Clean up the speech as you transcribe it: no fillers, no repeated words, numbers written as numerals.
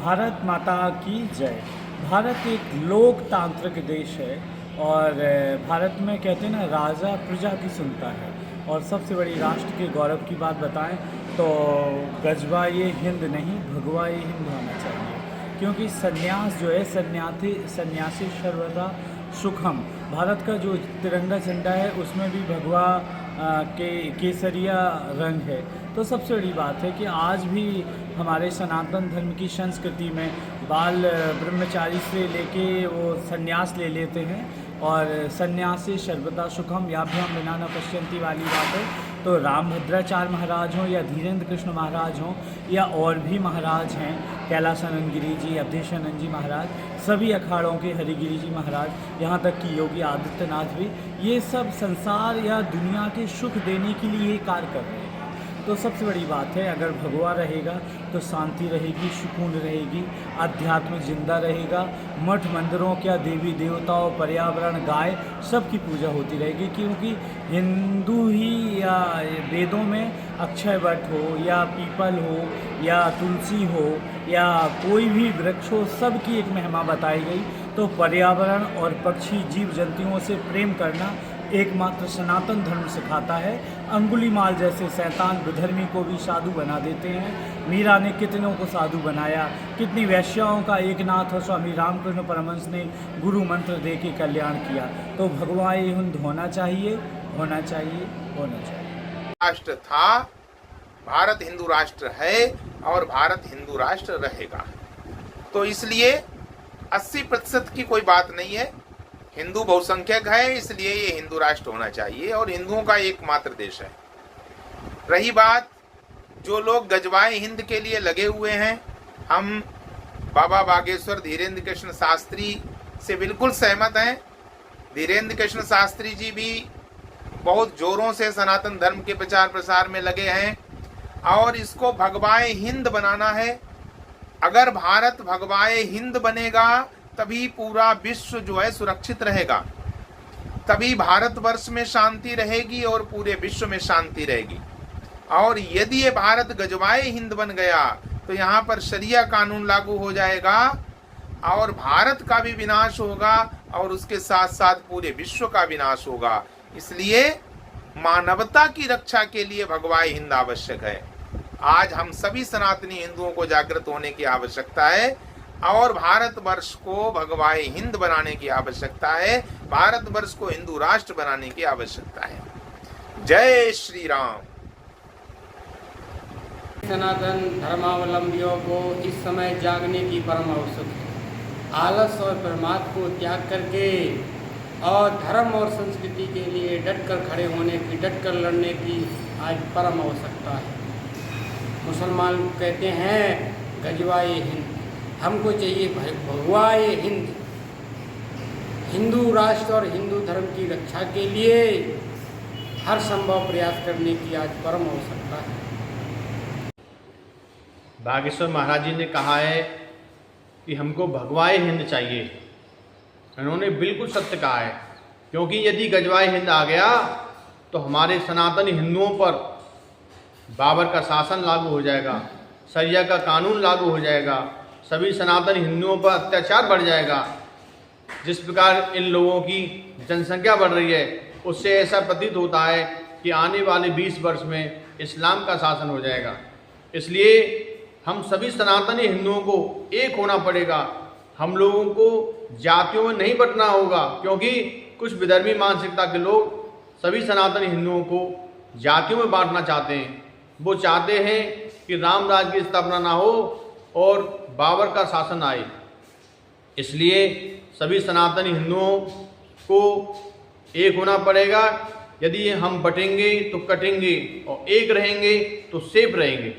भारत माता की जय। भारत एक लोकतांत्रिक देश है और भारत में कहते हैं ना, राजा प्रजा की सुनता है। और सबसे बड़ी राष्ट्र के गौरव की बात बताएं तो गजवा ये हिंद नहीं, भगवा ये हिंद होना चाहिए। क्योंकि सन्यास जो है, सन्यासी सर्वदा सुखम। भारत का जो तिरंगा झंडा है उसमें भी भगवा के केसरिया रंग है। तो सबसे बड़ी बात है कि आज भी हमारे सनातन धर्म की संस्कृति में बाल ब्रह्मचारी से लेके वो सन्यास ले लेते हैं। और सन्यासी सर्वदा सुखम याभ्याम विना न पश्यन्ति वाली बात है। तो रामभद्राचार्य महाराज हों या धीरेन्द्र कृष्ण महाराज हों या और भी महाराज हैं, कैलासानंद गिरी जी, अवधेशानंद जी महाराज, सभी अखाड़ों के हरिगिरी जी महाराज, यहाँ तक कि योगी आदित्यनाथ भी, ये सब संसार या दुनिया के सुख देने के लिए कार्य कर रहे हैं। तो सबसे बड़ी बात है, अगर भगवा रहेगा तो शांति रहेगी, सुकून रहेगी, अध्यात्म जिंदा रहेगा, मठ मंदिरों क्या देवी देवताओं, पर्यावरण, गाय, सबकी पूजा होती रहेगी। क्योंकि हिंदू ही या वेदों में अक्षय वट हो या पीपल हो या तुलसी हो या कोई भी वृक्ष हो, सबकी एक महिमा बताई गई। तो पर्यावरण और पक्षी जीव जंतुओं से प्रेम करना एकमात्र सनातन धर्म सिखाता है। अंगुलीमाल जैसे शैतान विधर्मी को भी साधु बना देते हैं। मीरा ने कितनों को साधु बनाया, कितनी वैश्याओं का एक नाथ और स्वामी रामकृष्ण परमहंस ने गुरु मंत्र दे के कल्याण किया। तो भगवान हिंद होना चाहिए, होना चाहिए, होना चाहिए। राष्ट्र था, भारत हिंदू राष्ट्र है और भारत हिंदू राष्ट्र रहेगा। तो इसलिए 80% की कोई बात नहीं है। हिंदू बहुसंख्यक है, इसलिए ये हिंदू राष्ट्र होना चाहिए और हिंदुओं का एकमात्र देश है। रही बात जो लोग गजवाए हिंद के लिए लगे हुए हैं, हम बाबा बागेश्वर धीरेन्द्र कृष्ण शास्त्री से बिल्कुल सहमत हैं। धीरेन्द्र कृष्ण शास्त्री जी भी बहुत जोरों से सनातन धर्म के प्रचार प्रसार में लगे हैं और इसको भगवाए हिंद बनाना है। अगर भारत भगवाए हिंद बनेगा तभी पूरा विश्व जो है सुरक्षित रहेगा, तभी भारतवर्ष में शांति रहेगी और पूरे विश्व में शांति रहेगी। और यदि ये भारत गजवाए हिंद बन गया तो यहाँ पर शरिया कानून लागू हो जाएगा और भारत का भी विनाश होगा और उसके साथ साथ पूरे विश्व का विनाश होगा। इसलिए मानवता की रक्षा के लिए भगवाए हिंद आवश्यक है। आज हम सभी सनातनी हिंदुओं को जागृत होने की आवश्यकता है और भारतवर्ष को भगवाए हिंद बनाने की आवश्यकता है, भारतवर्ष को हिंदू राष्ट्र बनाने की आवश्यकता है। जय श्री राम। सनातन धर्मावलंबियों को इस समय जागने की परम आवश्यकता है। आलस और प्रमाद को त्याग करके और धर्म और संस्कृति के लिए डटकर खड़े होने की, डटकर लड़ने की आज परम आवश्यकता है। मुसलमान कहते हैं गजवाए हिंद, हमको चाहिए भगवाए हिंद। हिंदू राष्ट्र और हिंदू धर्म की रक्षा के लिए हर संभव प्रयास करने की आज परम आवश्यकता है। बागेश्वर महाराज जी ने कहा है कि हमको भगवाए हिंद चाहिए। इन्होंने बिल्कुल सत्य कहा है, क्योंकि यदि गजवाए हिंद आ गया तो हमारे सनातनी हिंदुओं पर बाबर का शासन लागू हो जाएगा, शरिया का कानून लागू हो जाएगा, सभी सनातनी हिंदुओं पर अत्याचार बढ़ जाएगा। जिस प्रकार इन लोगों की जनसंख्या बढ़ रही है उससे ऐसा प्रतीत होता है कि आने वाले 20 वर्ष में इस्लाम का शासन हो जाएगा। इसलिए हम सभी सनातनी हिंदुओं को एक होना पड़ेगा। हम लोगों को जातियों में नहीं बंटना होगा, क्योंकि कुछ विधर्मी मानसिकता के लोग सभी सनातनी हिंदुओं को जातियों में बांटना चाहते हैं। वो चाहते हैं कि राम राज्य की स्थापना ना हो और बाबर का शासन आए। इसलिए सभी सनातनी हिंदुओं को एक होना पड़ेगा। यदि हम बटेंगे तो कटेंगे और एक रहेंगे तो सेफ रहेंगे।